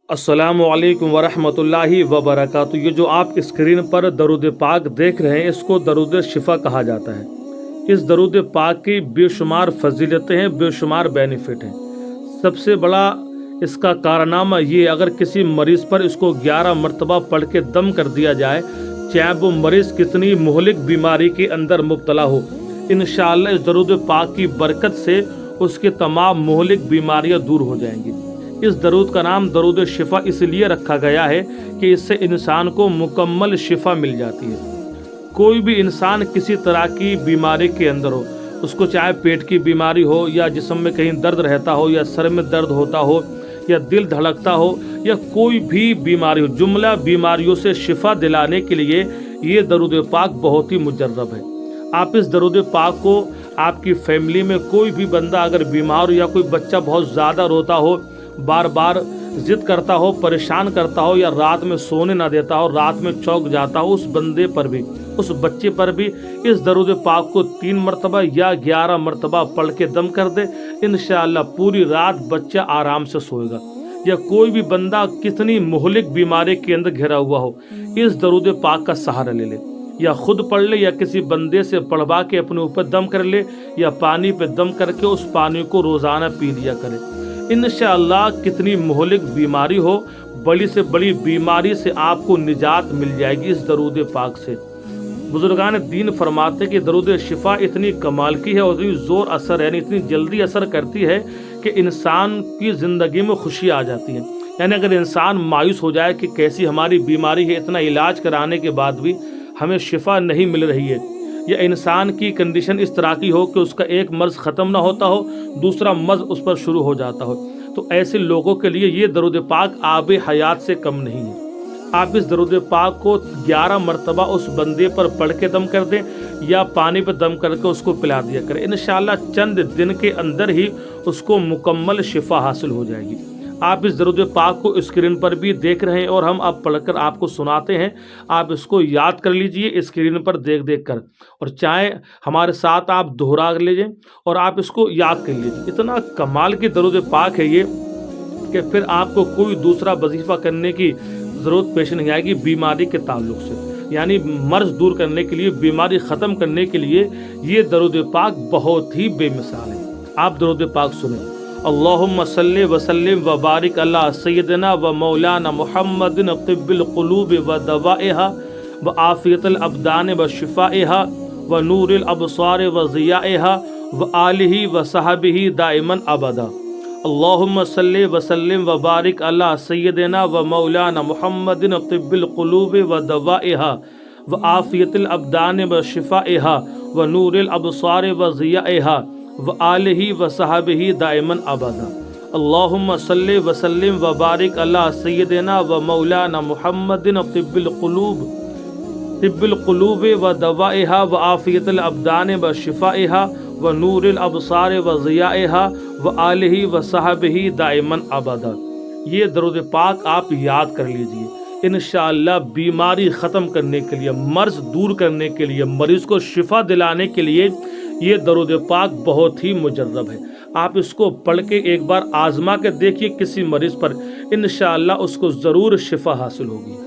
السلام علیکم ورحمۃ اللہ وبرکاتہ۔ یہ جو آپ اسکرین پر درود پاک دیکھ رہے ہیں، اس کو درود شفا کہا جاتا ہے۔ اس درود پاک کی بے شمار فضیلتیں ہیں، بے شمار بینیفٹ ہیں۔ سب سے بڑا اس کا کارنامہ یہ، اگر کسی مریض پر اس کو 11 مرتبہ پڑھ کے دم کر دیا جائے، چاہے وہ مریض کتنی مہلک بیماری کے اندر مبتلا ہو، انشاءاللہ اس درود پاک کی برکت سے اس کی تمام مہلک بیماریاں دور ہو جائیں گی۔ اس درود کا نام درود شفا اس لیے رکھا گیا ہے کہ اس سے انسان کو مکمل شفا مل جاتی ہے۔ کوئی بھی انسان کسی طرح کی بیماری کے اندر ہو، اس کو چاہے پیٹ کی بیماری ہو، یا جسم میں کہیں درد رہتا ہو، یا سر میں درد ہوتا ہو، یا دل دھڑکتا ہو، یا کوئی بھی بیماری ہو، جملہ بیماریوں سے شفا دلانے کے لیے یہ درود پاک بہت ہی مجرب ہے۔ آپ اس درود پاک کو آپ کی فیملی میں کوئی بھی بندہ اگر بیمار ہو، یا کوئی بچہ بہت زیادہ روتا ہو، بار بار ضد کرتا ہو، پریشان کرتا ہو، یا رات میں سونے نہ دیتا ہو، رات میں چونک جاتا ہو، اس بندے پر بھی، اس بچے پر بھی اس درود پاک کو 3 مرتبہ یا 11 مرتبہ پڑھ کے دم کر دے، انشاءاللہ پوری رات بچہ آرام سے سوئے گا۔ یا کوئی بھی بندہ کتنی مہلک بیماری کے اندر گھرا ہوا ہو، اس درود پاک کا سہارا لے لے، یا خود پڑھ لے، یا کسی بندے سے پڑھوا کے اپنے اوپر دم کر لے، یا پانی پہ دم کر کے اس پانی کو روزانہ پی لیا کرے۔ انشاءاللہ کتنی مہلک بیماری ہو، بڑی سے بڑی بیماری سے آپ کو نجات مل جائے گی اس درود پاک سے۔ بزرگان دین فرماتے کہ درود شفا اتنی کمال کی ہے اور اتنی زور اثر ہے، یعنی اتنی جلدی اثر کرتی ہے کہ انسان کی زندگی میں خوشی آ جاتی ہے۔ یعنی اگر انسان مایوس ہو جائے کہ کیسی ہماری بیماری ہے، اتنا علاج کرانے کے بعد بھی ہمیں شفا نہیں مل رہی ہے، یا انسان کی کنڈیشن اس طرح کی ہو کہ اس کا ایک مرض ختم نہ ہوتا ہو، دوسرا مرض اس پر شروع ہو جاتا ہو، تو ایسے لوگوں کے لیے یہ درود پاک آب حیات سے کم نہیں ہے۔ آپ اس درود پاک کو 11 مرتبہ اس بندے پر پڑھ کے دم کر دیں، یا پانی پہ دم کر کے اس کو پلا دیا کریں، انشاءاللہ چند دن کے اندر ہی اس کو مکمل شفا حاصل ہو جائے گی۔ آپ اس درود پاک کو اسکرین پر بھی دیکھ رہے ہیں، اور ہم اب پڑھ کر آپ کو سناتے ہیں، آپ اس کو یاد کر لیجئے اسکرین پر دیکھ کر، اور چاہے ہمارے ساتھ آپ دہرا لیجئے اور آپ اس کو یاد کر لیجئے۔ اتنا کمال کی درود پاک ہے یہ کہ پھر آپ کو کوئی دوسرا وظیفہ کرنے کی ضرورت پیش نہیں آئے گی بیماری کے تعلق سے، یعنی مرض دور کرنے کے لیے، بیماری ختم کرنے کے لیے یہ درود پاک بہت ہی بے مثال ہے۔ آپ درود پاک سنیں۔ اللہم صلی وسلم وبارک علی سیدنا و مولانا محمد طب القلوب و دوائها و عافیت الابدان و شفائها و نور الابصار و ضیائها و آلہ و صحبہ دائما ابدا۔ اللہم صلی وسلم وبارک علی سیدنا و مولانا محمد طب القلوب و دوائها و عافیت الابدان و شفائها و نور الابصار و ضیائها وآلہ وصحبہ دائما ابدا۔ اللہم صلی وسلم وبارک علی سیدنا و مولانا محمد طب القلوب و دوائها وعافیت الابدان و شفائها و نور الابصار و ضیائها وآلہ وصحبہ دائما ابدا۔ یہ درود پاک آپ یاد کر لیجئے، انشاءاللہ بیماری ختم کرنے کے لیے، مرض دور کرنے کے لیے، مریض کو شفا دلانے کے لیے یہ درود پاک بہت ہی مجرب ہے۔ آپ اس کو پڑھ کے ایک بار آزما کے دیکھیے کسی مریض پر، انشاءاللہ اس کو ضرور شفا حاصل ہوگی۔